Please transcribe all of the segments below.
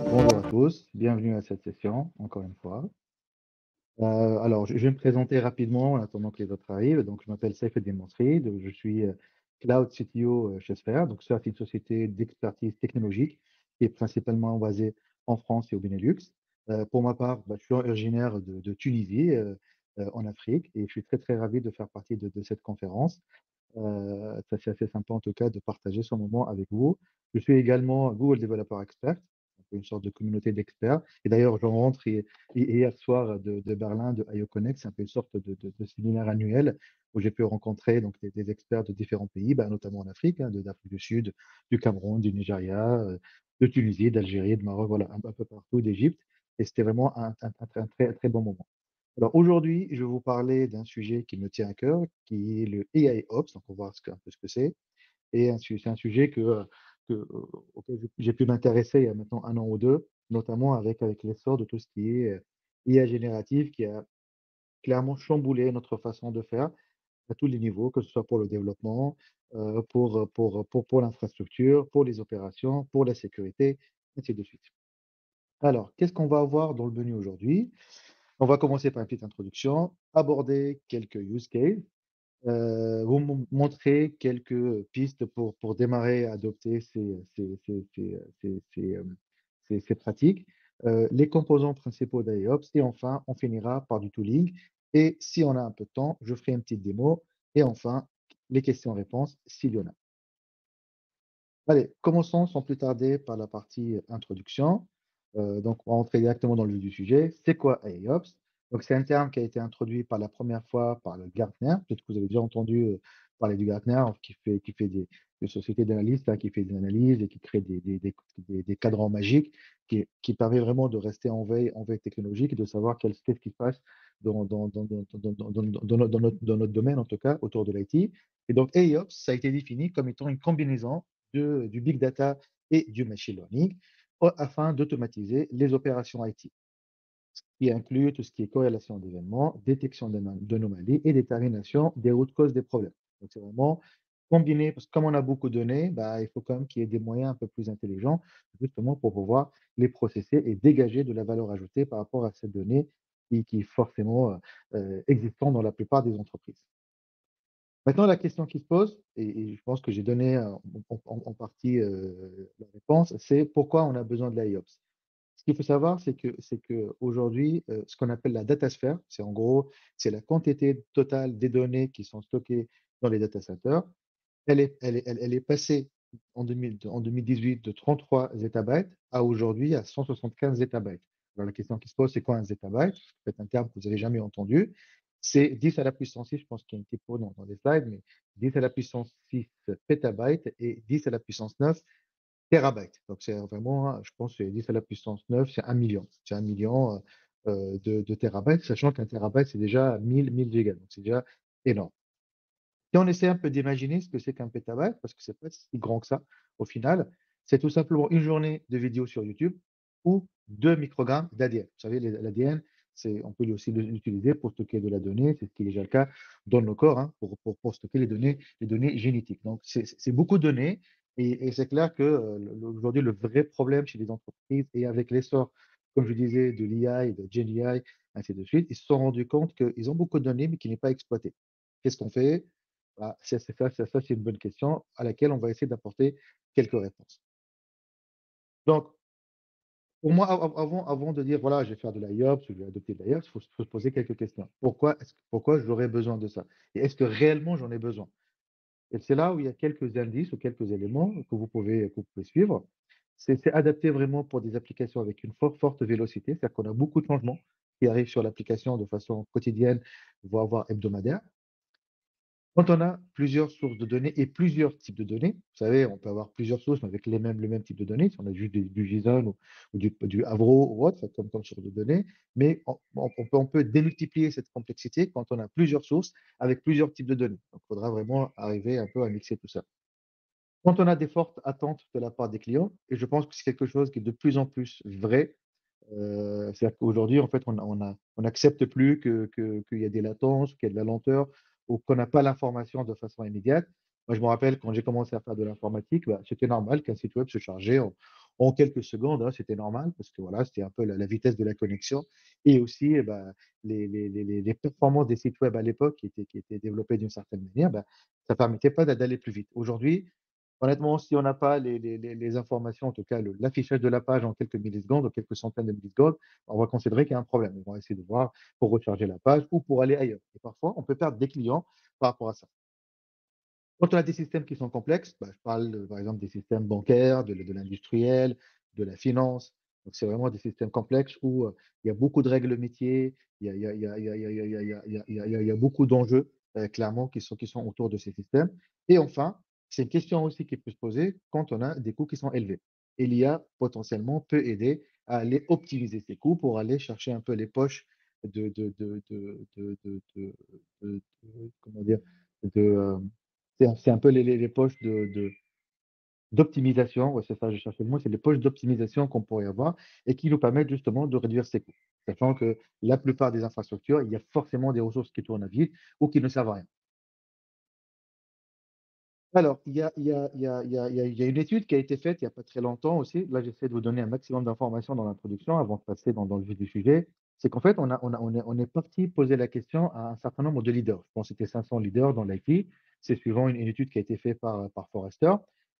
Bonjour à tous, bienvenue à cette session, encore une fois. Alors, je vais me présenter rapidement en attendant que les autres arrivent. Donc, je m'appelle Saifeddin Mansouri, je suis Cloud CTO chez Sphere. Donc, Sphere, c'est une société d'expertise technologique qui est principalement basée en France et au Benelux. Pour ma part, je suis originaire de Tunisie, en Afrique, et je suis très, très ravi de faire partie de cette conférence. Ça, c'est assez sympa en tout cas de partager ce moment avec vous. Je suis également Google Developer Expert, donc une sorte de communauté d'experts. Et d'ailleurs, je rentre hier soir de Berlin, de IO Connect, c'est un peu une sorte de séminaire annuel où j'ai pu rencontrer donc, des experts de différents pays, notamment en Afrique, d'Afrique du Sud, du Cameroun, du Nigeria, de Tunisie, d'Algérie, de Maroc, voilà, un peu partout, d'Égypte. Et c'était vraiment un très, très bon moment. Alors aujourd'hui, je vais vous parler d'un sujet qui me tient à cœur, qui est le AIOps. Donc, on va voir un peu ce que c'est. Et c'est un sujet auquel j'ai pu m'intéresser il y a maintenant un an ou deux, notamment avec l'essor de tout ce qui est IA générative, qui a clairement chamboulé notre façon de faire à tous les niveaux, que ce soit pour le développement, pour l'infrastructure, pour les opérations, pour la sécurité, et ainsi de suite. Alors, qu'est-ce qu'on va avoir dans le menu aujourd'hui? On va commencer par une petite introduction, aborder quelques use cases, vous montrer quelques pistes pour démarrer à adopter ces pratiques, les composants principaux d'IOPS, et enfin, on finira par du tooling. Et si on a un peu de temps, je ferai une petite démo. Et enfin, les questions-réponses, s'il y en a. Allez, commençons sans plus tarder par la partie introduction. Donc, on va entrer directement dans le vif du sujet. C'est quoi AIOps? Donc, c'est un terme qui a été introduit par la première fois par le Gartner. Peut-être que vous avez déjà entendu parler du Gartner, qui fait des sociétés d'analyse, qui fait des analyses et qui crée des cadrans magiques, qui permet vraiment de rester en veille technologique et de savoir qu'est-ce qui se passe dans notre domaine, en tout cas, autour de l'IT. Et donc, AIOps, ça a été défini comme étant une combinaison du big data et du machine learning afin d'automatiser les opérations IT, qui inclut tout ce qui est corrélation d'événements, détection d'anomalies et détermination des routes causes des problèmes. Donc, c'est vraiment combiné, parce que comme on a beaucoup de données, il faut quand même qu'il y ait des moyens un peu plus intelligents, justement pour pouvoir les processer et dégager de la valeur ajoutée par rapport à ces données qui est forcément existant dans la plupart des entreprises. Maintenant, la question qui se pose, et je pense que j'ai donné en partie la réponse, c'est pourquoi on a besoin de l'IOPS. Ce qu'il faut savoir, c'est que aujourd'hui, ce qu'on appelle la datasphère, c'est en gros, c'est la quantité totale des données qui sont stockées dans les data centers. Elle est passée en 2018 de 33 zettabytes à aujourd'hui à 175 zettabytes. Alors la question qui se pose, c'est quoi un zettabyte? C'est un terme que vous n'avez jamais entendu. C'est 10 à la puissance 6, je pense qu'il y a une typo dans les slides, mais 10 à la puissance 6 pétabytes et 10 à la puissance 9 terabytes. Donc c'est vraiment, je pense, que 10 à la puissance 9, c'est 1 million. C'est 1 million de terabytes, sachant qu'un terabyte, c'est déjà 1000 gigas. Donc c'est déjà énorme. Si on essaie un peu d'imaginer ce que c'est qu'un pétabyte, parce que c'est pas si grand que ça, au final, c'est tout simplement une journée de vidéo sur YouTube ou 2 microgrammes d'ADN. Vous savez, l'ADN, on peut aussi l'utiliser pour stocker de la donnée, c'est ce qui est déjà le cas dans nos corps, pour stocker les données génétiques. Donc, c'est beaucoup de données, et c'est clair que aujourd'hui, le vrai problème chez les entreprises, et avec l'essor, comme je disais, de l'IA et de GenAI, ainsi de suite, ils se sont rendus compte qu'ils ont beaucoup de données, mais qui n'est pas exploitées. Qu'est-ce qu'on fait? Ça, c'est une bonne question à laquelle on va essayer d'apporter quelques réponses. Donc, pour moi, avant de dire, voilà, je vais faire de l'IOPS ou je vais adopter de l'IOPS, il faut se poser quelques questions. Pourquoi j'aurais besoin de ça? Et est-ce que réellement j'en ai besoin? Et c'est là où il y a quelques indices ou quelques éléments que vous pouvez suivre. C'est adapté vraiment pour des applications avec une forte vélocité, c'est-à-dire qu'on a beaucoup de changements qui arrivent sur l'application de façon quotidienne, voire hebdomadaire. Quand on a plusieurs sources de données et plusieurs types de données, vous savez, on peut avoir plusieurs sources mais avec le même type de données, si on a juste du JSON ou du Avro ou autre, comme source de données, mais on peut démultiplier cette complexité quand on a plusieurs sources avec plusieurs types de données. Donc, il faudra vraiment arriver un peu à mixer tout ça. Quand on a des fortes attentes de la part des clients, et je pense que c'est quelque chose qui est de plus en plus vrai, c'est-à-dire qu'aujourd'hui, en fait, on n'accepte plus qu'il y a des latences, qu'il y a de la lenteur, ou qu'on n'a pas l'information de façon immédiate. Moi, je me rappelle quand j'ai commencé à faire de l'informatique, bah, c'était normal qu'un site web se chargeait en quelques secondes, hein, c'était normal parce que voilà, c'était un peu la vitesse de la connexion et aussi, bah, les performances des sites web à l'époque qui étaient développés d'une certaine manière, bah, ça permettait pas d'aller plus vite. Aujourd'hui, honnêtement, si on n'a pas les informations, en tout cas l'affichage de la page en quelques millisecondes, en quelques centaines de millisecondes, on va considérer qu'il y a un problème. On va essayer de voir pour recharger la page ou pour aller ailleurs et parfois, on peut perdre des clients par rapport à ça. Quand on a des systèmes qui sont complexes, bah, je parle, par exemple des systèmes bancaires, de l'industriel, de la finance. Donc c'est vraiment des systèmes complexes où, il y a beaucoup de règles métiers, il y a beaucoup d'enjeux, clairement qui sont autour de ces systèmes et enfin, c'est une question aussi qui peut se poser quand on a des coûts qui sont élevés et l'IA potentiellement peut aider à aller optimiser ces coûts pour aller chercher un peu les poches comment dire? De, c'est un peu les poches d'optimisation, ouais, c'est ça, je cherchais le mot, c'est les poches d'optimisation qu'on pourrait avoir et qui nous permettent justement de réduire ces coûts. Sachant que la plupart des infrastructures, il y a forcément des ressources qui tournent à vide ou qui ne servent à rien. Alors, il y a une étude qui a été faite il y a pas très longtemps aussi. Là, j'essaie de vous donner un maximum d'informations dans l'introduction avant de passer dans le vif du sujet. C'est qu'en fait, on est parti poser la question à un certain nombre de leaders. Je pense que c'était 500 leaders dans l'IT. C'est suivant une étude qui a été faite par Forrester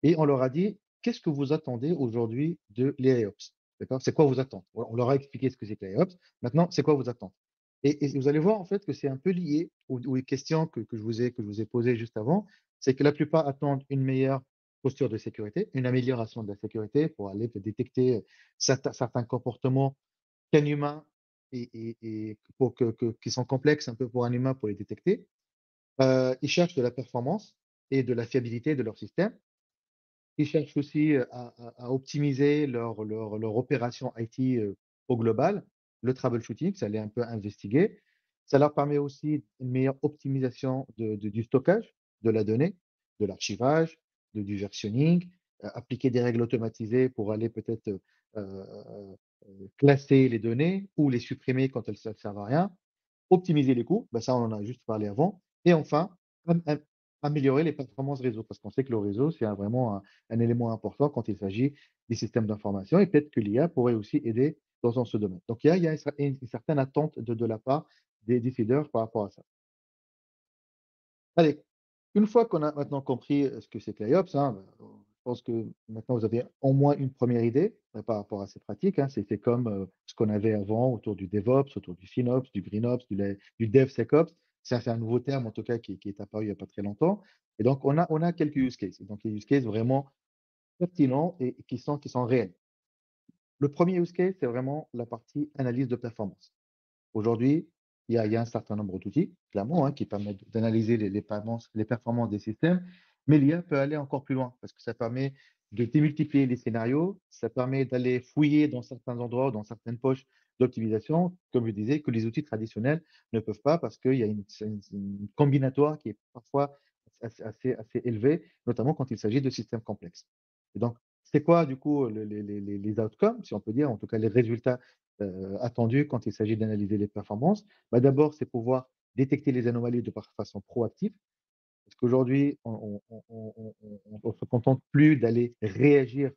et on leur a dit: «Qu'est-ce que vous attendez aujourd'hui de l'AIOps?» D'accord? C'est quoi vos attentes? Voilà, on leur a expliqué ce que c'est que l'AIOps. Maintenant, c'est quoi vos attentes? Et vous allez voir en fait que c'est un peu lié aux questions que je vous ai posées juste avant, c'est que la plupart attendent une meilleure posture de sécurité, une amélioration de la sécurité pour aller peut détecter certains comportements qu'un humain et pour qui sont complexes un peu pour un humain pour les détecter. Ils cherchent de la performance et de la fiabilité de leur système. Ils cherchent aussi, à optimiser leur opération IT, au global. Le troubleshooting, ça allait un peu investiguer. Ça leur permet aussi une meilleure optimisation du stockage de la donnée, de l'archivage, du versionning, appliquer des règles automatisées pour aller peut-être, classer les données ou les supprimer quand elles ne servent à rien. Optimiser les coûts, bah, ça on en a juste parlé avant et enfin, améliorer les performances réseau parce qu'on sait que le réseau, c'est vraiment un élément important quand il s'agit des systèmes d'information et peut-être que l'IA pourrait aussi aider dans ce domaine. Donc il y a une certaine attente de la part des décideurs par rapport à ça. Allez, une fois qu'on a maintenant compris, ce que c'est que l'IOPS, hein, je pense que maintenant vous avez au moins une première idée, par rapport à ces pratiques, hein. C'est comme, ce qu'on avait avant autour du DevOps, autour du FinOps, du GreenOps, du DevSecOps. Ça, c'est un nouveau terme en tout cas qui est apparu il y a pas très longtemps et donc on a quelques use cases et donc les use cases vraiment pertinents et qui sont réels. Le premier use case, c'est vraiment la partie analyse de performance. Aujourd'hui, il y a un certain nombre d'outils, clairement, hein, qui permettent d'analyser les performances des systèmes, mais l'IA peut aller encore plus loin parce que ça permet de démultiplier les scénarios, ça permet d'aller fouiller dans certains endroits, dans certaines poches d'optimisation, comme je disais, que les outils traditionnels ne peuvent pas parce qu'il y a une combinatoire qui est parfois assez élevée, notamment quand il s'agit de systèmes complexes. Et donc, c'est quoi du coup les outcomes, si on peut dire, en tout cas les résultats attendus quand il s'agit d'analyser les performances? Bah, d'abord, c'est pouvoir détecter les anomalies de façon proactive, parce qu'aujourd'hui, on se contente plus d'aller réagir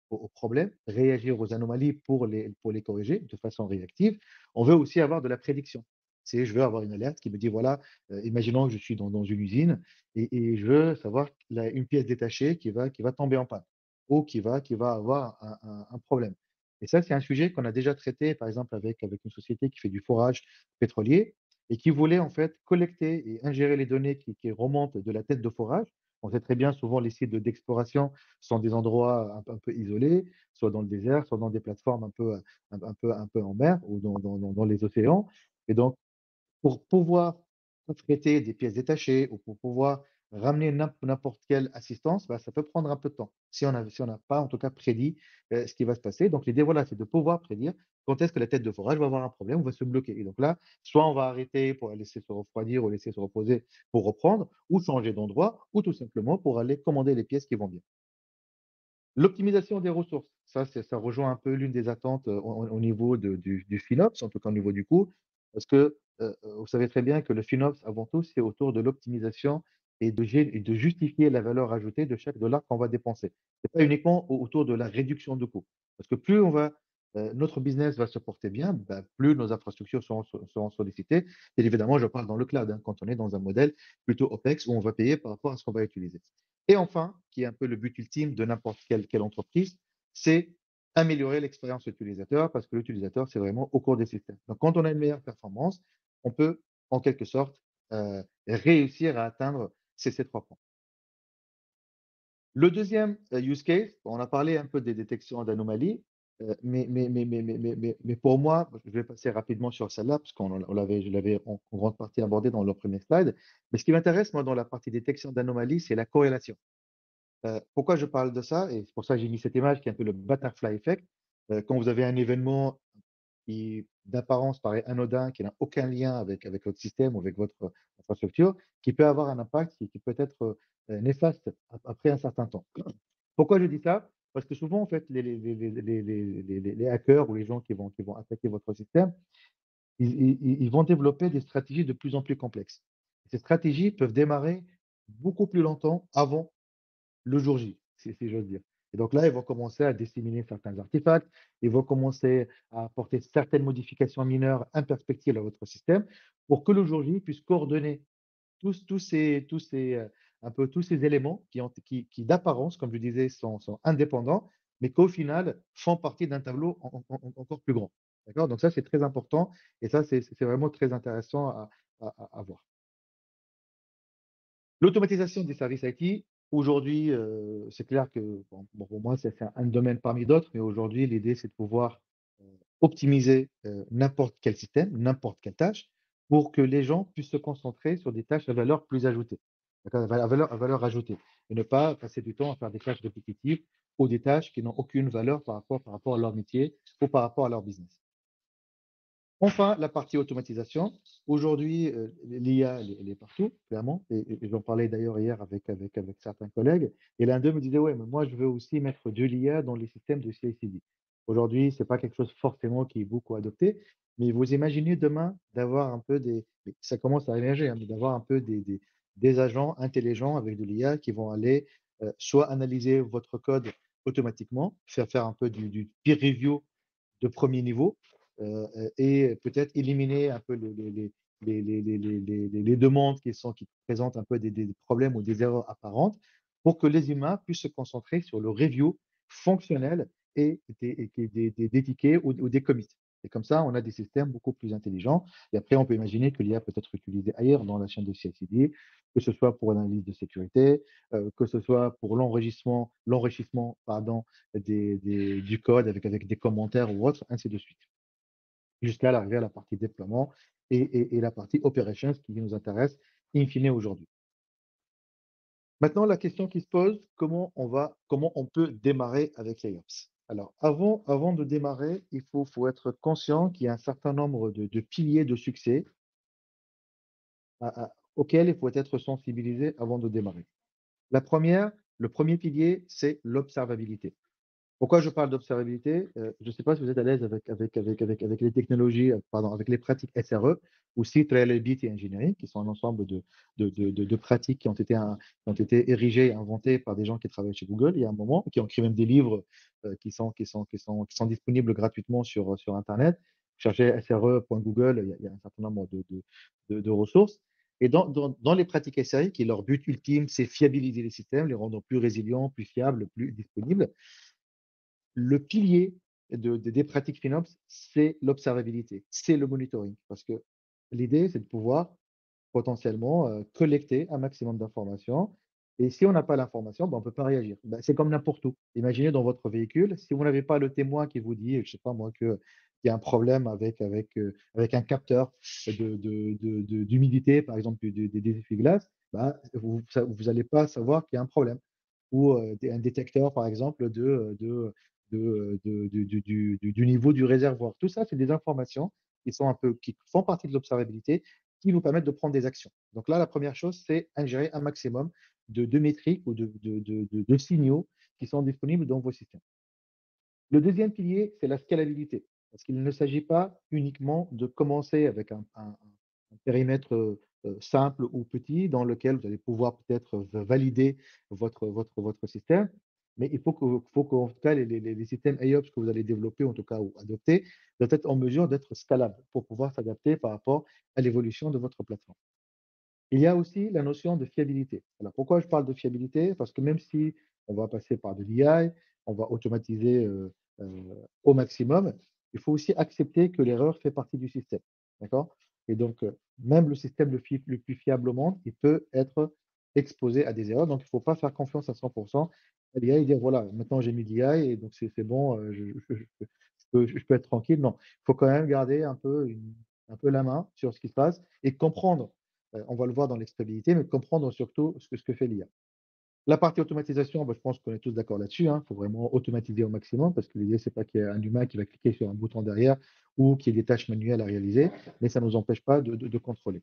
aux problèmes, réagir aux anomalies pour les corriger de façon réactive. On veut aussi avoir de la prédiction. C'est je veux avoir une alerte qui me dit voilà, imaginons que je suis dans une usine et je veux savoir une pièce détachée qui va tomber en panne ou qui va avoir un problème. Et ça, c'est un sujet qu'on a déjà traité, par exemple, avec une société qui fait du forage pétrolier et qui voulait en fait collecter et ingérer les données qui remontent de la tête de forage. On sait très bien, souvent, les sites d'exploration sont des endroits un peu isolés, soit dans le désert, soit dans des plateformes un peu en mer ou dans les océans et donc pour pouvoir affréter des pièces détachées ou pour pouvoir ramener n'importe quelle assistance, bah, ça peut prendre un peu de temps. Si on n'a pas en tout cas prédit, ce qui va se passer. Donc l'idée, voilà, c'est de pouvoir prédire quand est-ce que la tête de forage va avoir un problème ou va se bloquer et donc là, soit on va arrêter pour la laisser se refroidir ou laisser se reposer pour reprendre ou changer d'endroit ou tout simplement pour aller commander les pièces qui vont bien. L'optimisation des ressources, ça rejoint un peu l'une des attentes, au niveau du FinOps, en tout cas au niveau du coût, parce que, vous savez très bien que le FinOps avant tout, c'est autour de l'optimisation et de justifier la valeur ajoutée de chaque dollar qu'on va dépenser. C'est pas uniquement autour de la réduction de coûts. Parce que plus notre business va se porter bien, bah, plus nos infrastructures seront sollicitées. Et évidemment, je parle dans le cloud, hein, quand on est dans un modèle plutôt OPEX où on va payer par rapport à ce qu'on va utiliser. Et enfin, qui est un peu le but ultime de n'importe quelle entreprise, c'est améliorer l'expérience utilisateur parce que l'utilisateur, c'est vraiment au cours des systèmes. Donc, quand on a une meilleure performance, on peut en quelque sorte réussir à atteindre ces 3 points. Le deuxième use case, on a parlé un peu des détections d'anomalies, mais pour moi, je vais passer rapidement sur celle-là parce je l'avais en grande partie abordé dans le premier slide. Mais ce qui m'intéresse, moi, dans la partie détection d'anomalies, c'est la corrélation. Pourquoi je parle de ça? Et c'est pour ça que j'ai mis cette image qui est un peu le butterfly effect. Quand vous avez un événement qui d'apparence paraît anodin, qui n'a aucun lien avec votre système ou avec votre infrastructure, qui peut avoir un impact qui peut être néfaste après un certain temps. Pourquoi je dis ça? Parce que souvent, en fait, les hackers ou les gens qui vont attaquer votre système, ils vont développer des stratégies de plus en plus complexes. Ces stratégies peuvent démarrer beaucoup plus longtemps avant le jour J, si j'ose dire. Et donc là, ils vont commencer à disséminer certains artefacts, ils vont commencer à apporter certaines modifications mineures imperspectives à votre système pour que le jour J puisse coordonner tous ces éléments qui d'apparence, comme je disais, sont indépendants, mais qu'au final font partie d'un tableau encore plus grand. D'accord? Donc ça, c'est très important et ça, c'est vraiment très intéressant à voir. L'automatisation des services IT, aujourd'hui, c'est clair que bon, pour moi, c'est un domaine parmi d'autres, mais aujourd'hui, l'idée, c'est de pouvoir heu, optimiser n'importe quel système, n'importe quelle tâche, pour que les gens puissent se concentrer sur des tâches à valeur plus ajoutée. D'accord? À valeur ajoutée et ne pas passer du temps à faire des tâches répétitives ou des tâches qui n'ont aucune valeur par rapport à leur métier ou par rapport à leur business. Enfin, la partie automatisation. Aujourd'hui, l'IA, elle est partout, clairement, et j'en parlais d'ailleurs hier avec certains collègues, et l'un d'eux me disait: «Ouais, mais moi, je veux aussi mettre de l'IA dans les systèmes de CI/CD». Aujourd'hui, c'est pas quelque chose forcément qui est beaucoup adopté, mais vous imaginez demain d'avoir un peu mais ça commence à émerger, hein, mais d'avoir un peu des agents intelligents avec de l'IA qui vont aller, soit analyser votre code automatiquement, faire un peu du peer review de premier niveau, et peut-être éliminer un peu les demandes qui présentent un peu des problèmes ou des erreurs apparentes pour que les humains puissent se concentrer sur le review fonctionnel des tickets ou des commits. Et comme ça, on a des systèmes beaucoup plus intelligents. Et après, on peut imaginer que l'IA peut être utilisée ailleurs dans la chaîne de CI/CD, que ce soit pour l'analyse de sécurité, que ce soit pour l'enrichissement, pardon, du code avec des commentaires ou autres, ainsi de suite, jusqu'à l'arrivée à la partie déploiement et la partie operations qui nous intéresse in fine aujourd'hui. Maintenant, la question qui se pose, comment on peut démarrer avec l'AIOps? Alors, avant de démarrer, il faut être conscient qu'il y a un certain nombre de piliers de succès auxquels il faut être sensibilisé avant de démarrer. Le premier pilier, c'est l'observabilité. Pourquoi je parle d'observabilité? Je ne sais pas si vous êtes à l'aise avec les technologies, pardon, avec les pratiques SRE ou Site Reliability Engineering, qui sont un ensemble de pratiques qui ont été érigées et inventées par des gens qui travaillent chez Google il y a un moment, qui ont écrit même des livres qui sont disponibles gratuitement sur Internet. Cherchez SRE.google, il y a un certain nombre de ressources. Et dans les pratiques SRE, qui leur but ultime, c'est fiabiliser les systèmes, les rendre plus résilients, plus fiables, plus disponibles. Le pilier des pratiques FinOps, c'est l'observabilité, c'est le monitoring. Parce que l'idée, c'est de pouvoir potentiellement collecter un maximum d'informations. Et si on n'a pas l'information, ben, on ne peut pas réagir. Ben, c'est comme n'importe où. Imaginez dans votre véhicule, si vous n'avez pas le témoin qui vous dit, je ne sais pas moi, qu'il y a un problème avec un capteur d'humidité, par exemple, des essuie-glaces, ben, vous n'allez pas savoir qu'il y a un problème. Ou un détecteur, par exemple, du niveau du réservoir. Tout ça, c'est des informations qui font partie de l'observabilité, qui nous permettent de prendre des actions. Donc là, la première chose, c'est ingérer un maximum de métriques ou de signaux qui sont disponibles dans vos systèmes. Le deuxième pilier, c'est la scalabilité. Parce qu'il ne s'agit pas uniquement de commencer avec un périmètre simple ou petit dans lequel vous allez pouvoir peut-être valider votre système. Mais il faut qu'en tout cas les systèmes AIOps que vous allez développer, en tout cas ou adopter, doivent être en mesure d'être scalables pour pouvoir s'adapter par rapport à l'évolution de votre plateforme. Il y a aussi la notion de fiabilité. Alors pourquoi je parle de fiabilité? Parce que même si on va passer par de l'IA, on va automatiser, au maximum, il faut aussi accepter que l'erreur fait partie du système, d'accord? Et donc, même le système le plus fiable au monde, il peut être exposé à des erreurs, donc il ne faut pas faire confiance à 100 à l'IA et dire: «Voilà, maintenant j'ai mis l'IA et donc c'est bon, je peux être tranquille». Non, il faut quand même garder un peu la main sur ce qui se passe et comprendre. On va le voir dans l'exploitabilité, mais comprendre surtout ce que fait l'IA. La partie automatisation, bah, je pense qu'on est tous d'accord là-dessus, hein. Il faut vraiment automatiser au maximum parce que l'idée, c'est pas qu'il y ait un humain qui va cliquer sur un bouton derrière ou qu'il y ait des tâches manuelles à réaliser, mais ça ne nous empêche pas de contrôler.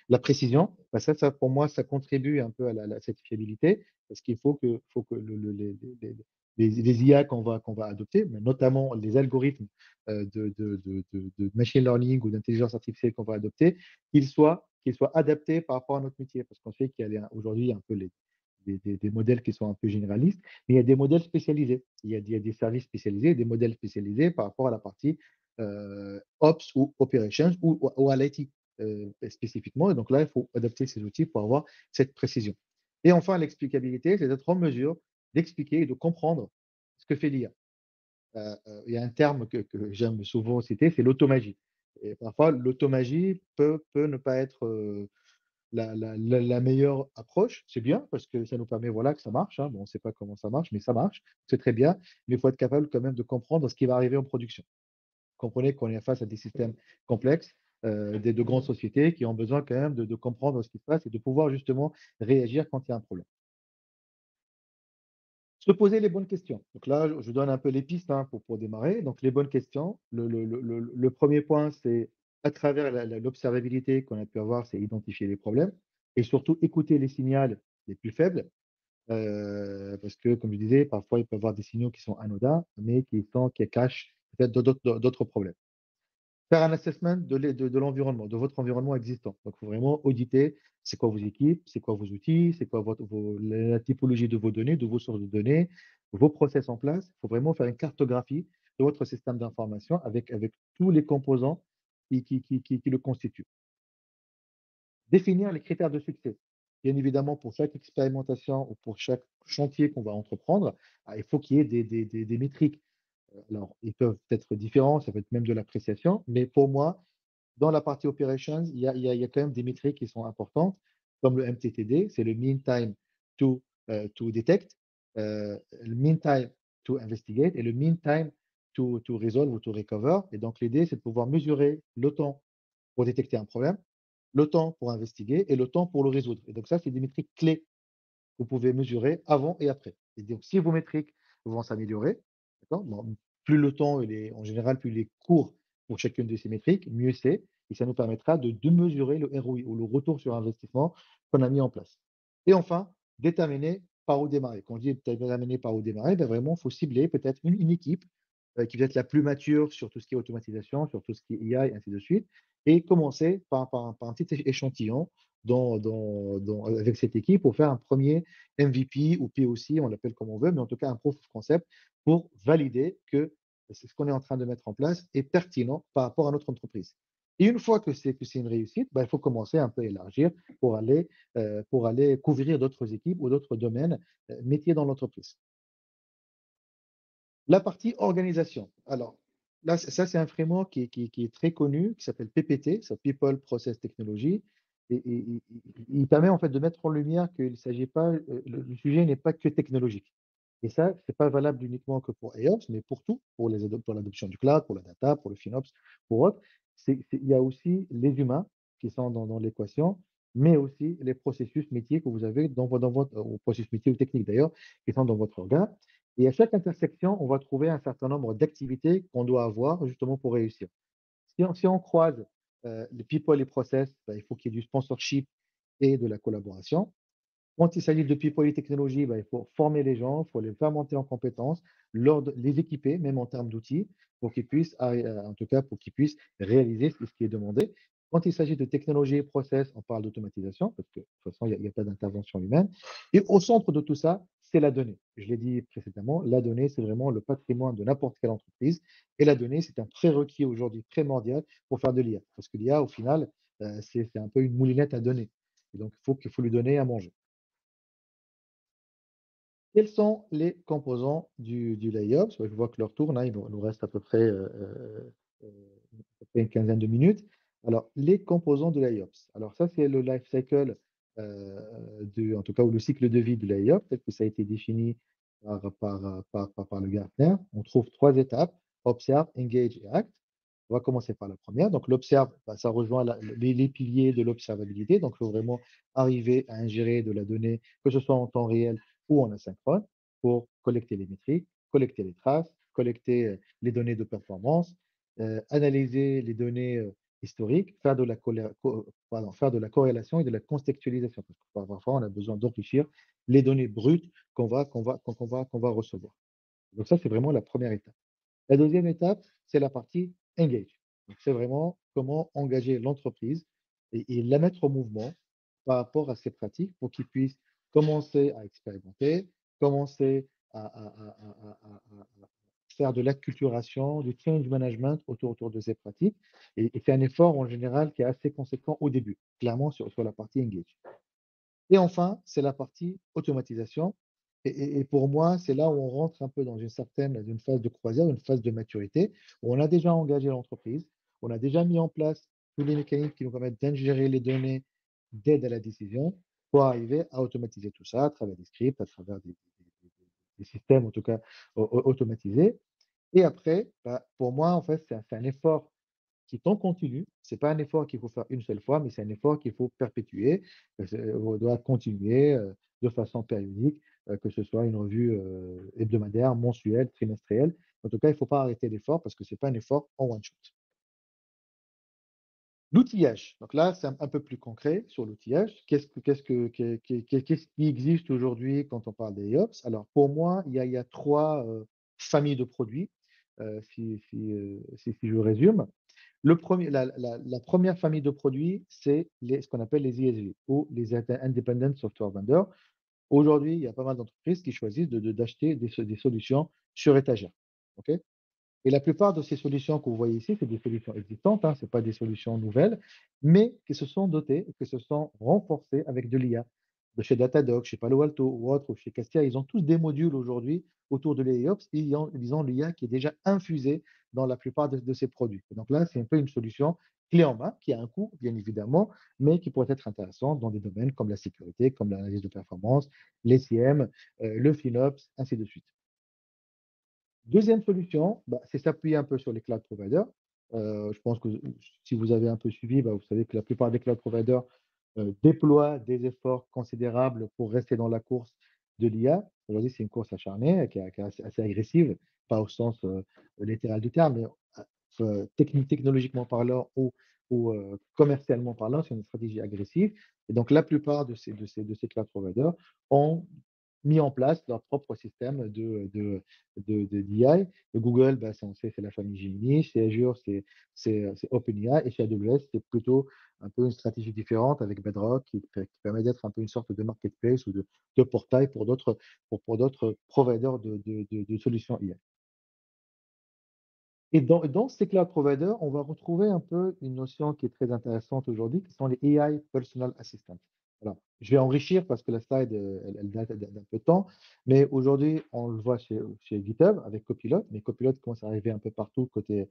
La précision, bah, ça pour moi, ça contribue un peu à cette fiabilité parce qu'il faut que les IA qu'on va adopter, mais notamment les algorithmes de machine learning ou d'intelligence artificielle qu'on va adopter, qu'ils soient adaptés par rapport à notre métier. Parce qu'on sait qu'il y a aujourd'hui un peu des modèles qui sont un peu généralistes, mais il y a des modèles spécialisés. Il y a des services spécialisés, des modèles spécialisés par rapport à la partie Ops ou Operations ou à l'IT spécifiquement. Et donc là, il faut adapter ces outils pour avoir cette précision. Et enfin, l'explicabilité, c'est d'être en mesure d'expliquer et de comprendre ce que fait l'IA. Il y a un terme que j'aime souvent citer, c'est l'automagie. Et parfois, l'automagie peut ne pas être la meilleure approche. C'est bien parce que ça nous permet, voilà, que ça marche, hein. Bon, on ne sait pas comment ça marche, mais ça marche, c'est très bien. Mais il faut être capable quand même de comprendre ce qui va arriver en production. Comprenez qu'on est face à des systèmes complexes, de grandes sociétés qui ont besoin quand même de comprendre ce qui se passe et de pouvoir justement réagir quand il y a un problème. Se poser les bonnes questions. Donc là, je donne un peu les pistes, hein, pour démarrer. Donc les bonnes questions, le 1er point, c'est à travers l'observabilité qu'on a pu avoir, c'est identifier les problèmes et surtout écouter les signaux les plus faibles, parce que comme je disais, parfois il peut y avoir des signaux qui sont anodins, mais qui cachent peut-être d'autres problèmes. Faire un assessment de l'environnement, de votre environnement existant. Donc, il faut vraiment auditer, c'est quoi vos équipes, c'est quoi vos outils, c'est quoi la typologie de vos données, de vos sources de données, vos process en place. Il faut vraiment faire une cartographie de votre système d'information avec tous les composants qui le constituent. Définir les critères de succès. Bien évidemment, pour chaque expérimentation ou pour chaque chantier qu'on va entreprendre, il faut qu'il y ait des métriques. Alors, ils peuvent être différents, ça peut être même de l'appréciation, mais pour moi, dans la partie operations, il y a quand même des métriques qui sont importantes, comme le MTTD, c'est le mean time to detect, le mean time to investigate et le mean time to resolve ou to recover. Et donc, l'idée, c'est de pouvoir mesurer le temps pour détecter un problème, le temps pour investiguer et le temps pour le résoudre. Et donc, ça, c'est des métriques clés que vous pouvez mesurer avant et après. Et donc, si vos métriques vont s'améliorer, d'accord, bon, plus le temps il est, en général, plus il est court pour chacune de ces métriques, mieux c'est. Et ça nous permettra de mesurer le ROI ou le retour sur investissement qu'on a mis en place. Et enfin, déterminer par où démarrer. Quand on dit déterminer par où démarrer, ben vraiment, il faut cibler peut-être une équipe qui va être la plus mature sur tout ce qui est automatisation, sur tout ce qui est IA et ainsi de suite, et commencer par un petit échantillon avec cette équipe pour faire un premier MVP ou POC, on l'appelle comme on veut, mais en tout cas un proof of concept pour valider que c'est ce qu'on est en train de mettre en place est pertinent par rapport à notre entreprise. Et une fois que c'est une réussite, ben, il faut commencer un peu à élargir pour aller couvrir d'autres équipes ou d'autres domaines métiers dans l'entreprise. La partie organisation. Alors, là, ça, c'est un framework qui est très connu, qui s'appelle PPT, c'est People Process Technology. Et il permet en fait de mettre en lumière qu'il ne s'agit pas, le sujet n'est pas que technologique. Et ça, c'est pas valable uniquement que pour AIOps, mais pour tout, pour l'adoption du cloud, pour la data, pour le FinOps, pour autres. Il y a aussi les humains qui sont dans l'équation, mais aussi les processus métiers que vous avez dans votre ou processus métiers ou techniques d'ailleurs, qui sont dans votre organe. Et à chaque intersection, on va trouver un certain nombre d'activités qu'on doit avoir justement pour réussir. Si on croise les people et les process, ben, il faut qu'il y ait du sponsorship et de la collaboration. Quand il s'agit de people et technologie, ben, il faut former les gens, il faut les faire monter en compétences, les équiper, même en termes d'outils, pour qu'ils puissent, en tout cas, pour qu'ils puissent réaliser ce qui est demandé. Quand il s'agit de technologie et process, on parle d'automatisation, parce que de toute façon, il y a pas d'intervention humaine. Et au centre de tout ça, c'est la donnée. Je l'ai dit précédemment, la donnée, c'est vraiment le patrimoine de n'importe quelle entreprise. Et la donnée, c'est un prérequis aujourd'hui primordial pour faire de l'IA. Parce que l'IA, au final, c'est un peu une moulinette à données. Et donc, il faut lui donner à manger. Quels sont les composants du layup? Je vois que l'heure tourne, hein, il nous reste euh, à peu près une quinzaine de minutes. Alors, les composants du layups. Alors, ça, c'est le life cycle, en tout cas, ou le cycle de vie du layup, tel que ça a été défini par le Gartner. On trouve trois étapes: observe, engage et act. On va commencer par la première. Donc, l'observe, bah, ça rejoint les piliers de l'observabilité. Donc, il faut vraiment arriver à ingérer de la donnée, que ce soit en temps réel ou en asynchrone, pour collecter les métriques, collecter les traces, collecter les données de performance, analyser les données historiques, faire de la corrélation et de la contextualisation. Parce que parfois, on a besoin d'enrichir les données brutes qu'on va recevoir. Donc ça, c'est vraiment la première étape. La deuxième étape, c'est la partie engage. Donc, c'est vraiment comment engager l'entreprise et la mettre en mouvement par rapport à ces pratiques pour qu'ils puissent commencer à expérimenter, commencer à faire de l'acculturation, du change management autour de ces pratiques. Et c'est un effort en général qui est assez conséquent au début, clairement sur la partie engage. Et enfin, c'est la partie automatisation. Et pour moi, c'est là où on rentre un peu dans une phase de croisière, une phase de maturité, où on a déjà engagé l'entreprise, on a déjà mis en place tous les mécanismes qui nous permettent d'ingérer les données d'aide à la décision pour arriver à automatiser tout ça à travers des scripts, à travers des systèmes, en tout cas, automatisés. Et après, bah, pour moi, en fait, c'est un effort qui est en continu. C'est pas un effort qu'il faut faire une seule fois, mais c'est un effort qu'il faut perpétuer. On doit continuer de façon périodique, que ce soit une revue hebdomadaire, mensuelle, trimestrielle. En tout cas, il ne faut pas arrêter l'effort parce que c'est pas un effort en one shot. L'outillage. Donc là, c'est un peu plus concret sur l'outillage. Qu'est-ce qui existe aujourd'hui quand on parle des IOPS? Alors, pour moi, il y a trois familles de produits, si je résume. La première famille de produits, c'est ce qu'on appelle les ISV ou les Independent Software Vendors. Aujourd'hui, il y a pas mal d'entreprises qui choisissent d'acheter des solutions sur étagère. OK. Et la plupart de ces solutions que vous voyez ici, c'est des solutions existantes, hein, ce pas des solutions nouvelles, mais qui se sont dotées, qui se sont renforcées avec de l'IA. De chez Datadog, chez Palo Alto ou autre, ou chez Castia, ils ont tous des modules aujourd'hui autour de l'AIOps et ils ont l'IA qui est déjà infusée dans la plupart de ces produits. Et donc là, c'est un peu une solution clé en main qui a un coût, bien évidemment, mais qui pourrait être intéressante dans des domaines comme la sécurité, comme l'analyse de performance, l'SIM, le FinOps, ainsi de suite. Deuxième solution, bah, c'est s'appuyer un peu sur les cloud providers. Je pense que si vous avez un peu suivi, bah, vous savez que la plupart des cloud providers déploient des efforts considérables pour rester dans la course de l'IA. Aujourd'hui, c'est une course acharnée qui est assez agressive, pas au sens littéral du terme, mais technologiquement parlant ou commercialement parlant, c'est une stratégie agressive. Et donc, la plupart de ces cloud providers ont mis en place leur propre système de DI. De Google, bah, on sait, c'est la famille Gemini. Chez Azure, c'est OpenAI. Et chez AWS, c'est plutôt un peu une stratégie différente avec Bedrock qui permet d'être un peu une sorte de marketplace ou de portail pour d'autres providers de solutions IA. Et dans ces cloud providers, on va retrouver un peu une notion qui est très intéressante aujourd'hui, qui sont les AI Personal Assistants. Alors, je vais enrichir parce que la slide, elle date d'un peu de temps, mais aujourd'hui, on le voit chez GitHub avec Copilot, mais Copilot commence à arriver un peu partout côté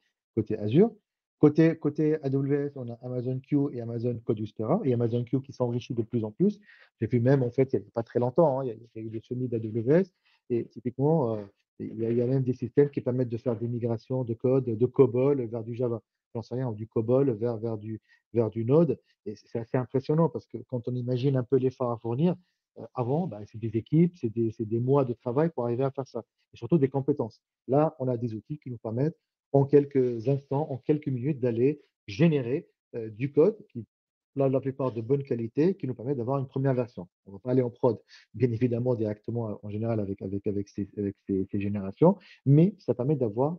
Azure. Côté AWS, on a Amazon Q et Amazon Codestera, et Amazon Q qui s'enrichit de plus en plus. J'ai vu même, en fait, il n'y a pas très longtemps, hein, il y a eu le summit d'AWS, et typiquement, il y a même des systèmes qui permettent de faire des migrations de code de COBOL vers du Java. J'en sais rien, du COBOL vers du Node. Et c'est assez impressionnant parce que quand on imagine un peu l'effort à fournir, avant, bah, c'est des équipes, c'est des mois de travail pour arriver à faire ça. Et surtout des compétences. Là, on a des outils qui nous permettent en quelques instants, en quelques minutes, d'aller générer du code qui, là, la plupart de bonne qualité, qui nous permet d'avoir une première version. On ne va pas aller en prod, bien évidemment, directement en général avec ces générations, mais ça permet d'avoir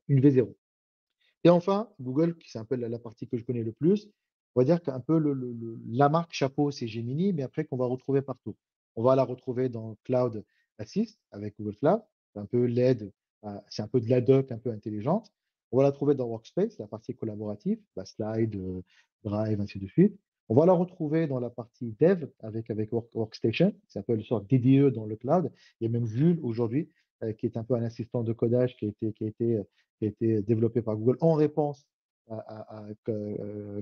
une V0. Et enfin, Google, qui c'est un peu la partie que je connais le plus, on va dire qu'un peu la marque chapeau, c'est Gemini, mais après qu'on va retrouver partout. On va la retrouver dans Cloud Assist avec Google Cloud, c'est un peu l'aide, c'est un peu de la doc un peu intelligente. On va la trouver dans Workspace, la partie collaborative, Slide, Drive, ainsi de suite. On va la retrouver dans la partie dev avec Workstation, c'est un peu une sorte d'IDE dans le cloud. Il y a même Jules aujourd'hui, qui est un peu un assistant de codage qui a été développé par Google en réponse à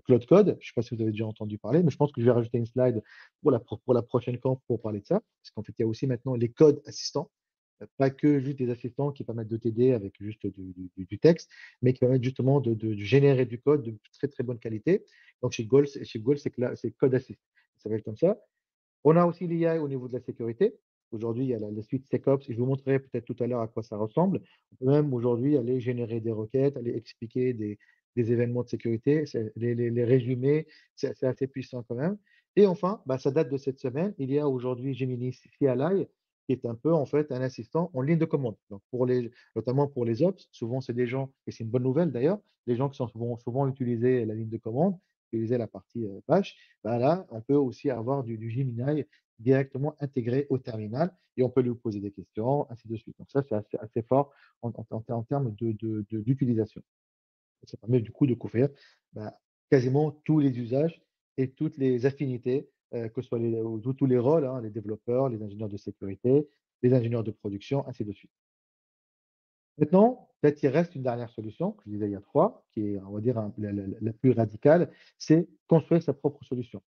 Claude Code. Je ne sais pas si vous avez déjà entendu parler, mais je pense que je vais rajouter une slide pour la prochaine camp pour parler de ça. Parce qu'en fait, il y a aussi maintenant les codes assistants, pas que juste des assistants qui permettent de t'aider avec juste du texte, mais qui permettent justement de générer du code de très très bonne qualité. Donc chez Goal c'est Code Assist. Ça s'appelle comme ça. On a aussi l'IA au niveau de la sécurité. Aujourd'hui, il y a la suite SecOps et je vous montrerai peut-être tout à l'heure à quoi ça ressemble. On peut même aujourd'hui aller générer des requêtes, aller expliquer des événements de sécurité, les résumer, c'est assez puissant quand même. Et enfin, ça date de cette semaine, il y a aujourd'hui Gemini CLI qui est un peu en fait un assistant en ligne de commande. Donc notamment pour les ops, souvent c'est des gens, et c'est une bonne nouvelle d'ailleurs, les gens qui vont souvent utiliser la ligne de commande, utiliser la partie bash, là, on peut aussi avoir du Gemini directement intégré au terminal et on peut lui poser des questions, ainsi de suite. Donc ça, c'est assez fort en termes d'utilisation. Ça permet du coup de couvrir bah, quasiment tous les usages et toutes les affinités, que ce soit tous les rôles, hein, les développeurs, les ingénieurs de sécurité, les ingénieurs de production, ainsi de suite. Maintenant, peut-être il reste une dernière solution, que je disais il y a trois, qui est, on va dire, la plus radicale, c'est construire sa propre solution.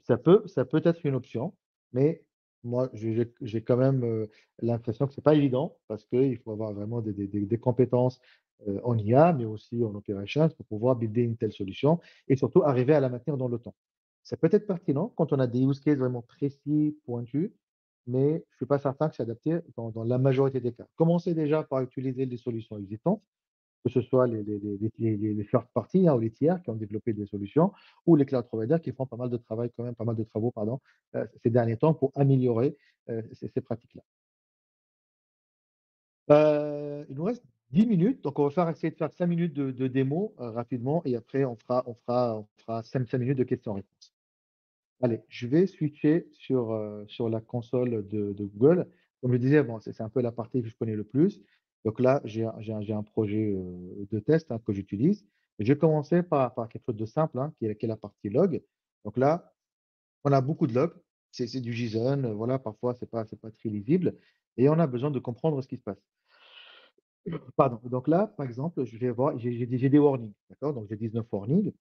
Ça peut être une option, mais moi, j'ai quand même, l'impression que c'est pas évident parce qu'il faut avoir vraiment des compétences, en IA, mais aussi en operations pour pouvoir builder une telle solution et surtout arriver à la maintenir dans le temps. Ça peut être pertinent quand on a des use cases vraiment précis, pointus, mais je suis pas certain que c'est adapté dans la majorité des cas. Commencez déjà par utiliser des solutions existantes, que ce soit les third party, hein, ou les tiers qui ont développé des solutions, ou les cloud providers qui font pas mal de travail quand même, pas mal de travaux, pardon, ces derniers temps pour améliorer, ces pratiques-là. Il nous reste 10 minutes, donc on va essayer de faire 5 minutes de démo, rapidement et après on fera 5 minutes de questions-réponses. Allez, je vais switcher sur la console de Google. Comme je disais, bon, c'est un peu la partie que je connais le plus. Donc là, j'ai un projet, de test, hein, que j'utilise. Je vais commencer par quelque chose de simple, hein, qui est la partie log. Donc là, on a beaucoup de logs. C'est du JSON, voilà, parfois c'est pas très lisible et on a besoin de comprendre ce qui se passe. Pardon. Donc là, par exemple, je vais voir, j'ai des warnings, d'accord? Donc j'ai 19 warnings.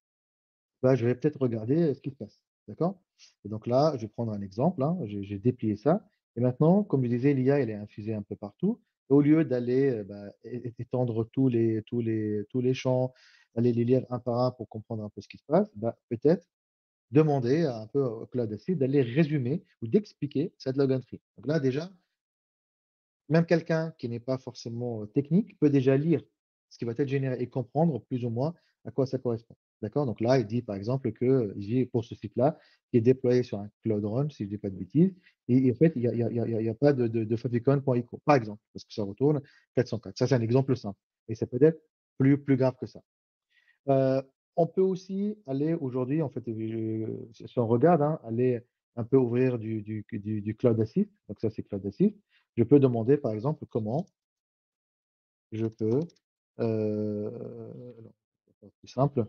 Je vais peut-être regarder, ce qui se passe, d'accord? Et donc là, je vais prendre un exemple, hein, j'ai déplié ça et maintenant, comme je disais, l'IA, elle est infusée un peu partout. Au lieu d'aller, étendre tous les champs, aller les lire un par un pour comprendre un peu ce qui se passe, peut-être demander à un peu au Cloud Assist d'aller résumer ou d'expliquer cette log entry. Donc là, déjà, même quelqu'un qui n'est pas forcément, technique peut déjà lire ce qui va être généré et comprendre plus ou moins à quoi ça correspond. D'accord? Donc là, il dit par exemple que, j'ai pour ce site-là, qui est déployé sur un Cloud Run, si je dis pas de bêtises, et en fait, il y a pas de favicon.echo, par exemple, parce que ça retourne 404. Ça, c'est un exemple simple et ça peut être plus grave que ça. Heu, on peut aussi aller aujourd'hui, en fait, si on regarde, hein, aller un peu ouvrir du Cloud Assist, donc ça, c'est Cloud Assist. Je peux demander, par exemple, comment je peux, alors, plus simple,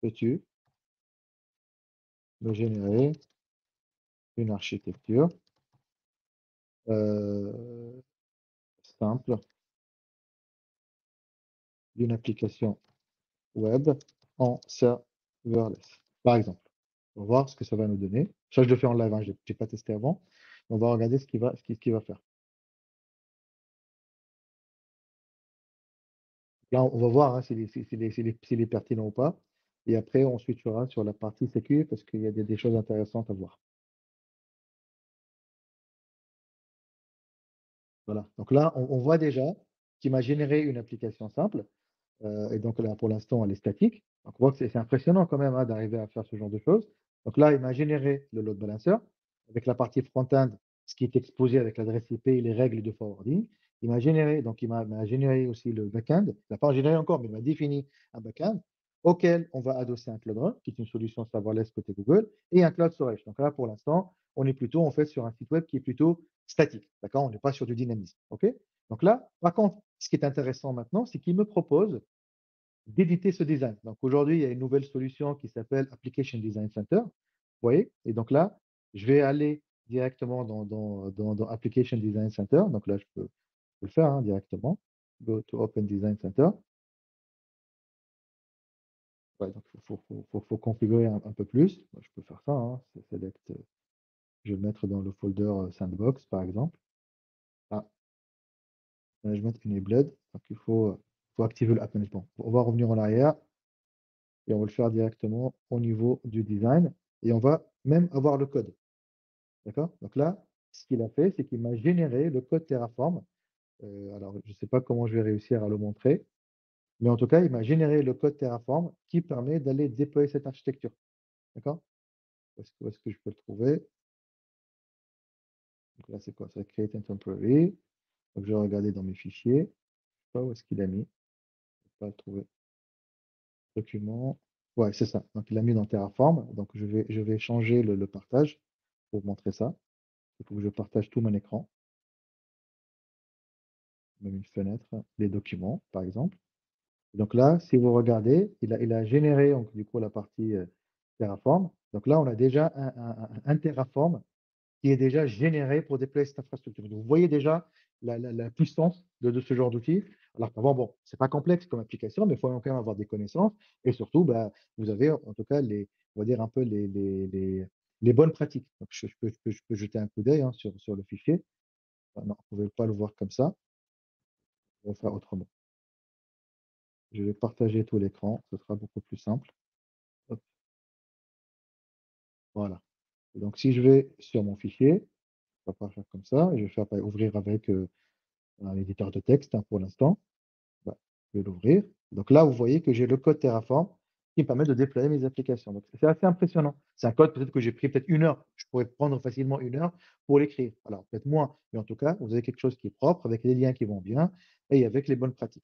peux-tu me générer une architecture, heu, simple d'une application web en serverless, par exemple. On va voir ce que ça va nous donner. Ça, je le fais en live, hein, j'ai pas testé avant. On va regarder ce qu'il va faire. Là, on va voir, hein, s'il est pertinent ou pas et après on switchera sur la partie sécu parce qu'il y a des choses intéressantes à voir. Voilà, donc là, on voit déjà qu'il m'a généré une application simple, et donc là, pour l'instant, elle est statique. Donc on voit que c'est impressionnant quand même, hein, d'arriver à faire ce genre de choses. Donc là, il m'a généré le load balancer avec la partie front-end, ce qui est exposé avec l'adresse IP et les règles de forwarding Il m'a généré, donc il m'a généré aussi le backend. Il n'a pas généré encore, mais il m'a défini un backend auquel on va adosser un Cloud Run, qui est une solution serverless côté Google, et un Cloud Storage. Donc là, pour l'instant, on est plutôt en fait sur un site web qui est plutôt statique. D'accord? On n'est pas sur du dynamisme. OK? Donc là, par contre, ce qui est intéressant maintenant, c'est qu'il me propose d'éditer ce design. Donc aujourd'hui, il y a une nouvelle solution qui s'appelle Application Design Center. Vous voyez? Et donc là, je vais aller directement dans Application Design Center. Donc là, je peux le faire hein, directement. Go to Open Design Center. Ouais, donc il faut configurer un peu plus. Moi, je peux faire ça. Hein. C'est select, je vais le mettre dans le folder Sandbox, par exemple. Ah, Management Enabled. Donc il faut activer le App Management. On va revenir en arrière et on va le faire directement au niveau du design. Et on va même avoir le code. D'accord? Donc là, ce qu'il a fait, c'est qu'il m'a généré le code Terraform. Alors, je ne sais pas comment je vais réussir à le montrer, mais en tout cas, il m'a généré le code Terraform qui permet d'aller déployer cette architecture. D'accord? Où est-ce que je peux le trouver? Donc là, c'est quoi? C'est Create and Temporary. Donc, je vais regarder dans mes fichiers. Je sais pas où est-ce qu'il a mis. Je ne peux pas le trouver. Document. Ouais, c'est ça. Donc, il l'a mis dans Terraform. Donc, je vais changer le partage pour vous montrer ça. Il faut que je partage tout mon écran, même une fenêtre, les documents, par exemple. Donc là, si vous regardez, il a généré donc, du coup la partie Terraform. Donc là, on a déjà un Terraform qui est déjà généré pour déployer cette infrastructure. Donc, vous voyez déjà la puissance de ce genre d'outil. Alors qu'avant, bon, c'est pas complexe comme application, mais il faut quand même avoir des connaissances. Et surtout, bah, vous avez en tout cas on va dire un peu les bonnes pratiques. Donc, je peux jeter un coup d'œil hein, sur le fichier. Ah non, vous ne pouvez pas le voir comme ça. On va faire autrement. Je vais partager tout l'écran. Ce sera beaucoup plus simple. Hop, voilà. Et donc, si je vais sur mon fichier, on va pas faire comme ça, je vais faire ouvrir avec un éditeur de texte hein, pour l'instant. Bah, je vais l'ouvrir. Donc là, vous voyez que j'ai le code Terraform qui me permet de déployer mes applications. Donc, c'est assez impressionnant. C'est un code peut-être que j'ai pris peut-être 1 heure. Je pourrais prendre facilement 1 heure pour l'écrire. Alors, peut-être moins, mais en tout cas, vous avez quelque chose qui est propre, avec les liens qui vont bien et avec les bonnes pratiques.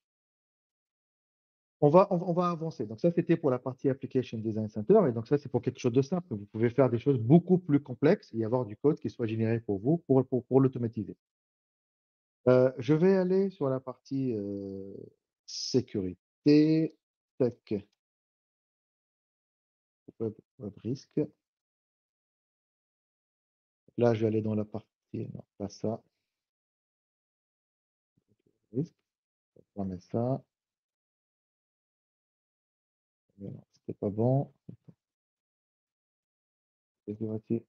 On va avancer. Donc ça, c'était pour la partie Application Design Center. Et donc ça, c'est pour quelque chose de simple. Vous pouvez faire des choses beaucoup plus complexes et avoir du code qui soit généré pour vous pour l'automatiser. Je vais aller sur la partie sécurité, tech, web risk. Là, je vais aller dans la partie, non, pas ça, risque. On va mettre ça. Mais non, c'était pas bon. Sécurité.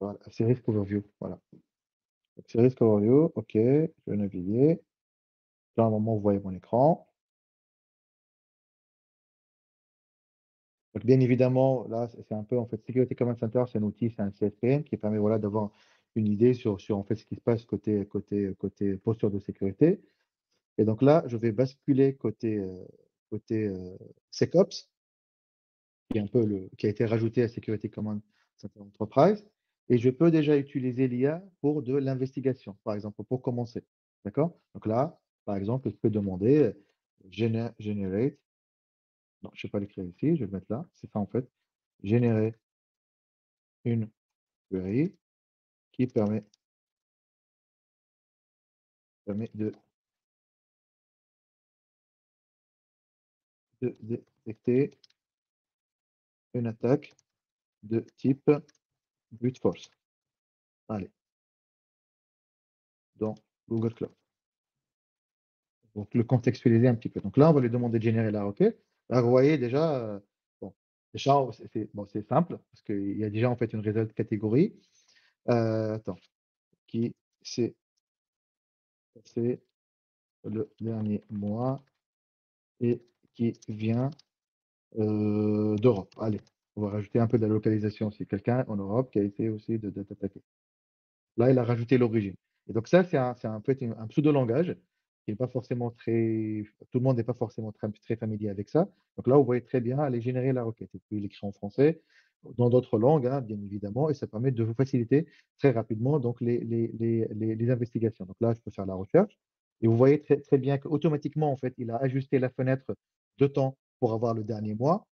Voilà, c'est Risk Overview. Voilà. Donc, c'est Risk Overview. OK, je vais naviguer. Là, à un moment, vous voyez mon écran. Donc, bien évidemment, là, c'est un peu, en fait, Security Command Center, c'est un outil, c'est un CSPM qui permet, voilà, d'avoir une idée sur en fait, ce qui se passe côté posture de sécurité. Et donc là, je vais basculer côté SecOps, qui est un peu qui a été rajouté à Security Command Center Enterprise. Et je peux déjà utiliser l'IA pour de l'investigation, par exemple, pour commencer. D'accord? Donc là, par exemple, je peux demander generate. Non, je ne vais pas l'écrire ici, je vais le mettre là. C'est ça en fait. Générer une query qui permet de détecter une attaque de type brute force. Allez, dans Google Cloud. Donc, le contextualiser un petit peu. Donc là, on va lui demander de générer la requête. Là, vous voyez déjà, bon, déjà, c'est simple, parce qu'il y a déjà en fait une result catégorie. Attends, qui s'est passé le dernier mois et qui vient d'Europe. Allez, on va rajouter un peu de la localisation. C'est quelqu'un en Europe qui a été aussi d'être attaqué. Là, il a rajouté l'origine. Et donc ça, c'est un peu un pseudo-langage qui n'est pas forcément très. Tout le monde n'est pas forcément très familier avec ça. Donc là, vous voyez très bien aller générer la requête. Et puis, il écrit en français. dans d'autres langues, hein, bien évidemment, et ça permet de vous faciliter très rapidement donc les investigations. Donc là, je peux faire la recherche et vous voyez très, très bien qu'automatiquement, en fait, il a ajusté la fenêtre de temps pour avoir le dernier mois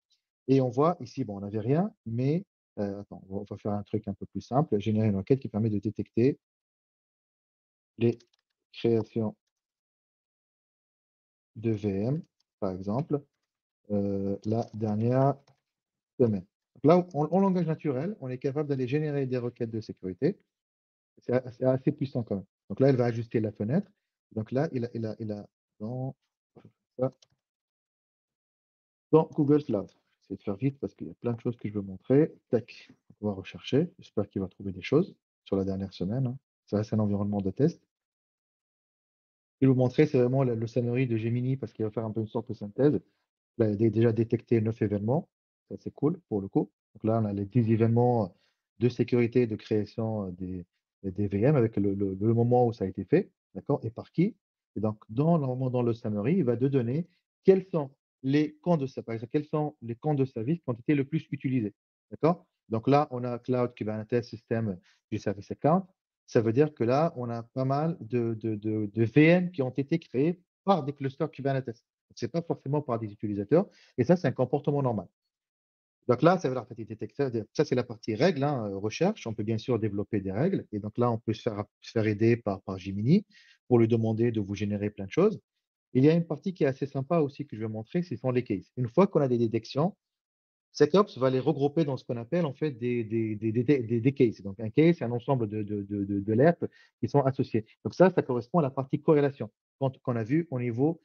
et on voit ici, bon, on n'avait rien, mais attends, on va faire un truc un peu plus simple, générer une enquête qui permet de détecter les créations de VM, par exemple, la dernière semaine. Donc là, en langage naturel, on est capable d'aller générer des requêtes de sécurité. C'est assez puissant quand même. Donc là, elle va ajuster la fenêtre. Donc là, il a dans, ça, dans Google Cloud. J'essaie de faire vite parce qu'il y a plein de choses que je veux montrer. Tac, on va rechercher. J'espère qu'il va trouver des choses sur la dernière semaine, hein. Ça reste un environnement de test. Je vais vous montrer, c'est vraiment le summary de Gemini parce qu'il va faire un peu une sorte de synthèse. Là, il a déjà détecté 9 événements. Ça, c'est cool pour le coup. Donc là, on a les 10 événements de sécurité, de création des VM avec le moment où ça a été fait, d'accord, et par qui. Et donc, normalement, dans le summary, il va te donner quels sont les camps de par exemple, quels sont les camps de service qui ont été le plus utilisés. D'accord? Donc là, on a Cloud Kubernetes System du Service Account. Ça veut dire que là, on a pas mal de VM qui ont été créés par des clusters Kubernetes. Ce n'est pas forcément par des utilisateurs. Et ça, c'est un comportement normal. Donc là, ça veut dire que ça, c'est la partie règles, hein, recherche. On peut bien sûr développer des règles. Et donc là, on peut se faire aider par Gemini pour lui demander de vous générer plein de choses. Il y a une partie qui est assez sympa aussi que je vais montrer, ce sont les cases. Une fois qu'on a des détections, SecOps va les regrouper dans ce qu'on appelle en fait des cases. Donc un case, c'est un ensemble d'alertes qui sont associées. Donc ça correspond à la partie corrélation qu'on a vu au niveau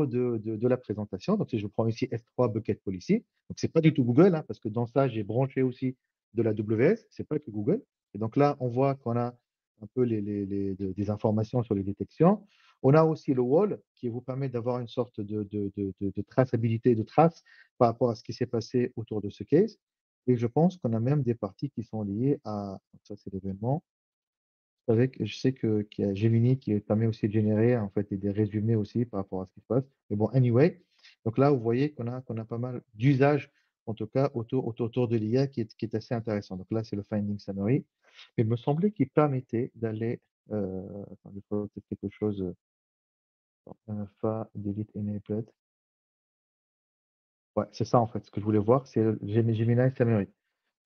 de la présentation. Donc si je prends ici S3 Bucket Policy, donc c'est pas du tout Google, hein, parce que dans ça, j'ai branché aussi de la WS, c'est pas que Google. Et donc là, on voit qu'on a un peu des informations sur les détections. On a aussi le wall qui vous permet d'avoir une sorte de traçabilité, de trace par rapport à ce qui s'est passé autour de ce case. Et je pense qu'on a même des parties qui sont liées à, donc ça c'est l'événement, je sais qu'il y a Gemini qui permet aussi de générer en fait des résumés aussi par rapport à ce qui se passe. Mais bon, anyway, donc là vous voyez qu'on a pas mal d'usages, en tout cas autour de l'IA qui est assez intéressant. Donc là c'est le finding summary. Il me semblait qu'il permettait d'aller, attendez, il faut peut-être quelque chose, fa delete enabled. Ouais, c'est ça en fait, ce que je voulais voir, c'est le Gemini summary.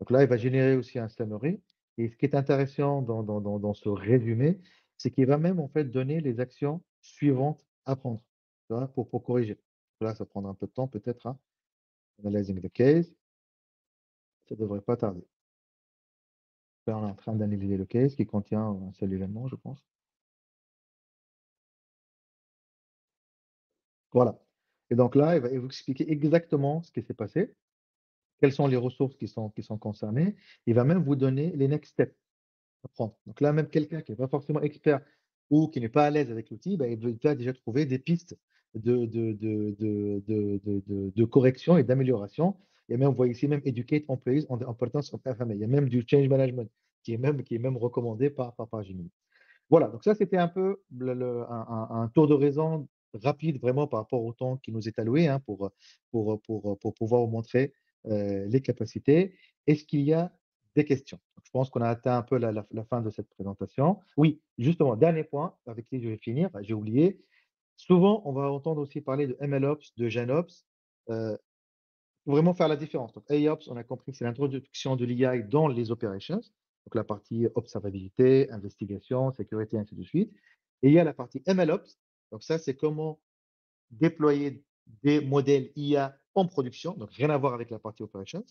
Donc là, il va générer aussi un summary. Et ce qui est intéressant dans ce résumé, c'est qu'il va même en fait donner les actions suivantes à prendre, tu vois, pour corriger. Là, ça prendra un peu de temps peut-être, hein. Analyzing the case, ça ne devrait pas tarder. Là, on est en train d'analyser le case qui contient un seul événement, je pense. Voilà. Et donc là, il va vous expliquer exactement ce qui s'est passé, quelles sont les ressources qui sont concernées. Il va même vous donner les next steps apprendre. Donc là, même quelqu'un qui n'est pas forcément expert ou qui n'est pas à l'aise avec l'outil, bah, il va déjà trouver des pistes de correction et d'amélioration. Et même, vous voyez ici, même Educate Employees on the Importance of FMA. Il y a même du Change Management qui est même recommandé par Gemini. Voilà, donc ça, c'était un peu un tour d'horizon rapide vraiment par rapport au temps qui nous est alloué, hein, pour pouvoir vous montrer les capacités. Est-ce qu'il y a des questions? Donc, je pense qu'on a atteint un peu la fin de cette présentation. Oui, justement, dernier point avec qui je vais finir, j'ai oublié. Souvent, on va entendre aussi parler de MLOps, de GenOps. Euh, faut vraiment faire la différence. Donc, AIOps, on a compris que c'est l'introduction de l'IA dans les operations, donc la partie observabilité, investigation, sécurité, ainsi de suite. Et il y a la partie MLOps, donc ça, c'est comment déployer des modèles IA en production, donc rien à voir avec la partie operations.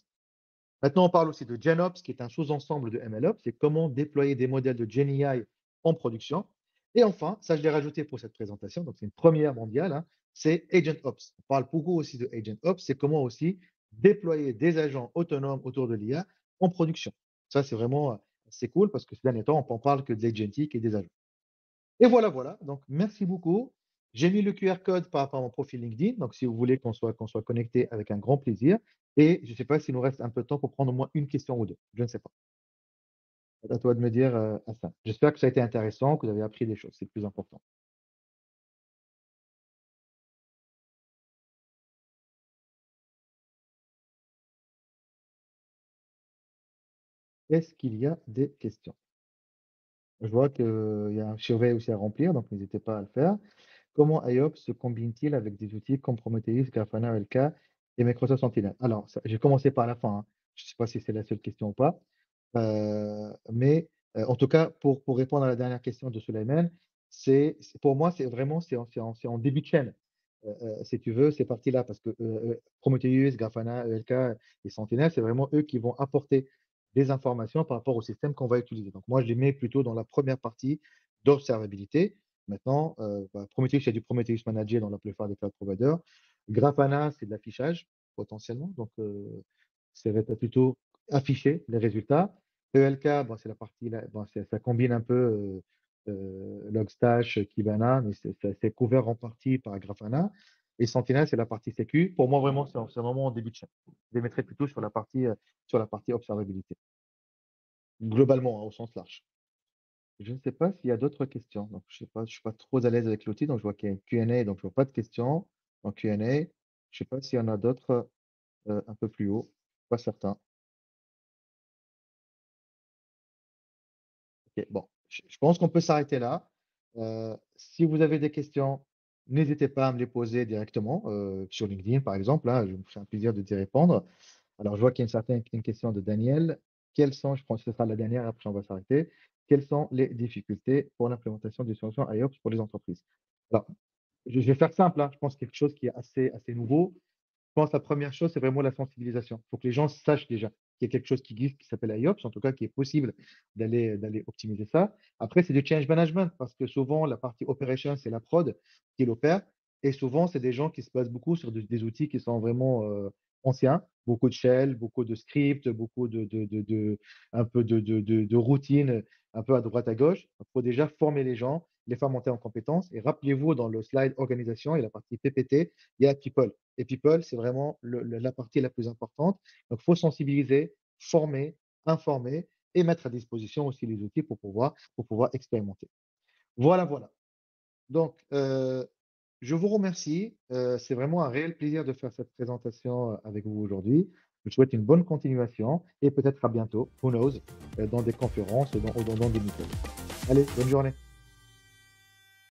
Maintenant, on parle aussi de GenOps, qui est un sous-ensemble de MLOps, c'est comment déployer des modèles de GenAI en production. Et enfin, ça je l'ai rajouté pour cette présentation, donc c'est une première mondiale, hein, c'est AgentOps. On parle beaucoup aussi de AgentOps, c'est comment aussi déployer des agents autonomes autour de l'IA en production. Ça, c'est vraiment c'est cool parce que ces derniers temps, on ne parle que de l'agentic et des agents. Et voilà, voilà. Donc, merci beaucoup. J'ai mis le QR code par rapport à mon profil LinkedIn. Donc, si vous voulez qu'on soit connecté avec un grand plaisir. Et je ne sais pas s'il nous reste un peu de temps pour prendre au moins une question ou deux. Je ne sais pas. À toi de me dire, Hassan. J'espère que ça a été intéressant, que vous avez appris des choses. C'est le plus important. Est-ce qu'il y a des questions? Je vois qu'il y a un survey aussi à remplir, donc n'hésitez pas à le faire. Comment IOPS se combine-t-il avec des outils comme Prometheus, Grafana, ELK et Microsoft Sentinel? Alors, j'ai commencé par la fin, hein. Je ne sais pas si c'est la seule question ou pas. Mais en tout cas, pour répondre à la dernière question de Souleymane, pour moi, c'est vraiment c'est en début de chaîne. Si tu veux, ces parties-là, parce que Prometheus, Grafana, ELK et Sentinel, c'est vraiment eux qui vont apporter des informations par rapport au système qu'on va utiliser. Donc moi, je les mets plutôt dans la première partie d'observabilité. Maintenant, Prometheus, il y a du Prometheus Manager dans la plupart des cloud providers. Grafana, c'est de l'affichage, potentiellement. Donc, ça va être plutôt afficher les résultats. ELK, bon, c'est la partie, là, bon, ça combine un peu Logstash, Kibana, mais c'est couvert en partie par Grafana. Et Sentinel, c'est la partie sécu. Pour moi, vraiment, c'est vraiment en début de chaîne. Je les mettrais plutôt sur la partie observabilité, globalement, hein, au sens large. Je ne sais pas s'il y a d'autres questions. Donc, je sais pas, je suis pas trop à l'aise avec l'outil, donc je vois qu'il y a une Q&A, donc je vois pas de questions en Q&A. Je sais pas s'il y en a d'autres un peu plus haut, pas certain. Ok, bon, je pense qu'on peut s'arrêter là. Si vous avez des questions, n'hésitez pas à me les poser directement sur LinkedIn, par exemple. Là, je me ferai un plaisir de d'y répondre. Alors, je vois qu'il y a une question de Daniel. Quelles sont, je pense que ce sera la dernière, après on va s'arrêter. Quelles sont les difficultés pour l'implémentation des solutions IOPS pour les entreprises? Alors, je vais faire simple, hein. Je pense quelque chose qui est assez nouveau. Je pense que la première chose, c'est vraiment la sensibilisation. Il faut que les gens sachent déjà qu'il y a quelque chose qui existe, qui s'appelle IOPS, en tout cas qui est possible d'aller optimiser ça. Après, c'est du change management, parce que souvent, la partie operation, c'est la prod qui l'opère. Et souvent, c'est des gens qui se basent beaucoup sur des outils qui sont vraiment anciens, beaucoup de shell, beaucoup de scripts, beaucoup un peu de routine, un peu à droite à gauche. Il faut déjà former les gens, les faire monter en compétences. Et rappelez-vous, dans le slide organisation et la partie PPT, il y a people. Et people, c'est vraiment la partie la plus importante. Donc, il faut sensibiliser, former, informer et mettre à disposition aussi les outils pour pouvoir expérimenter. Voilà, voilà. Donc, je vous remercie. C'est vraiment un réel plaisir de faire cette présentation avec vous aujourd'hui. Je vous souhaite une bonne continuation et peut-être à bientôt, who knows, dans des conférences ou dans des meetings. Allez, bonne journée.